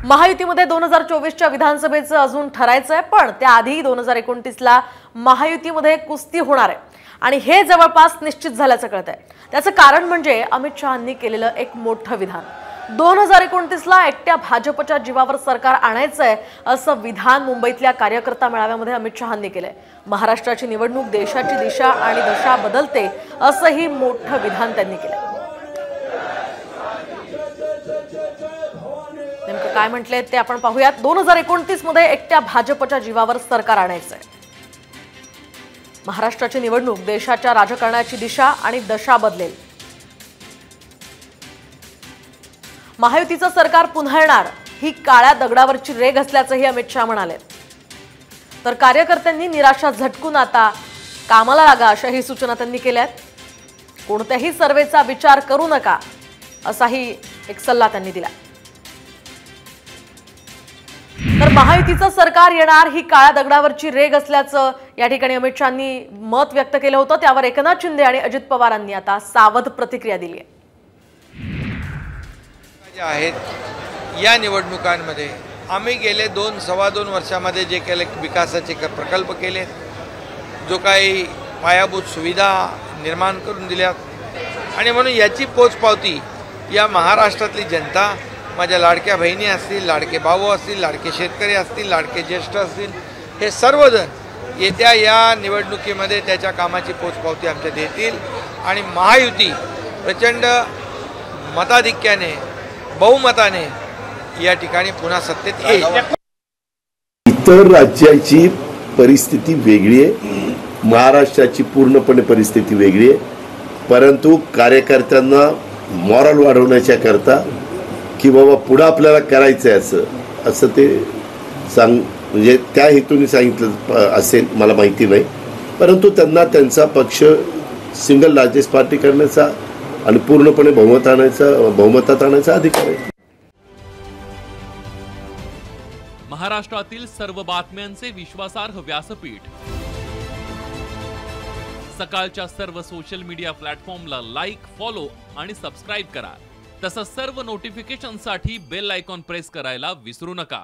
महायुतीमध्ये 2024च्या विधानसभेचं अजून ठरायचंय, पण त्याआधी 2029ला महायुतीमध्ये कुस्ती होणार आहे आणि हे जवळपास निश्चित झाल्याचं कळतंय। त्याचं कारण म्हणजे अमित शहांनी केलेलं एक मोठं विधान। 2029ला एकट्या भाजपच्या जीवावर सरकार आणायचंय असं विधान मुंबईतल्या कार्यकर्ता मेळाव्यामध्ये अमित शहांनी केलंय। महाराष्ट्राची निवडणूक देशाची दिशा आणि दशा बदलते असंही मोठं विधान त्यांनी केलंय। नेमकं काय म्हटलंय ते आपण पाहूयात। 2029 मध्ये एकट्या भाजपच्या जीवावर सरकार आणायचंय। महाराष्ट्राची निवडणूक देशाच्या राजकारणाची दिशा आणि दशा बदलेल। महायुतीचं सरकार पुन्हा येणार ही काळ्या दगडावरची रेघ असल्याचंही अमित शहा म्हणाले। तर कार्यकर्त्यांनी निराशा झटकून आता कामाला लागा अशाही सूचना त्यांनी केल्यात। कोणत्याही सर्वेचा विचार करू नका असाही एक सल्ला त्यांनी दिला। तर महायुतीचं सरकार येणार ही काळ्या दगडावरची रेघ असल्याचं या ठिकाणी अमित शहांनी मत व्यक्त केलं होतं। त्यावर एकनाथ शिंदे आणि अजित पवारांनी आता सावध प्रतिक्रिया दिली आहे। या निवडणुकांमध्ये आम्ही गेले 2-2.25 वर्षामध्ये जे केले विकासाचे प्रकल्प केले, जो काही पायाभूत सुविधा निर्माण करून दिल्यात आणि म्हणून याची पोचपावती या महाराष्ट्रातली जनता, माझ्या लाडक्या बहिणी असतील, लाडके भाऊ असतील, लाडके शेतकरी असतील, लाडके ज्येष्ठ असतील, हे सर्वजण येत्या या निवडणुकीमध्ये त्याच्या कामाची पोचपावती आमच्या देतील आणि महायुती प्रचंड मताधिक्याने, बहुमताने या ठिकाणी पुन्हा सत्तेत येईल। इतर राज्याची परिस्थिती वेगळी आहे, महाराष्ट्राची पूर्णपणे परिस्थिती वेगळी आहे, परंतु कार्यकर्त्यांना मॉरल वाढवण्याच्या करता की बाबा पुढे आपल्याला करायचं आहे असं ते म्हणजे त्या हेतूने सांगितलं असेल मला माहिती नाही, परंतु त्यांना त्यांचा पक्ष सिंगल लार्जेस्ट पार्टी करण्याचा आणि पूर्णपणे बहुमतात आणायचा अधिकार आहे। महाराष्ट्रातील सर्व बातम्यांचे विश्वासार्ह व्यासपीठ, सकाळच्या सर्व सोशल मीडिया प्लॅटफॉर्मला लाईक, फॉलो आणि सबस्क्राईब करा। तसंच सर्व नोटिफिकेशनसाठी बेल आयकॉन प्रेस करायला विसरू नका।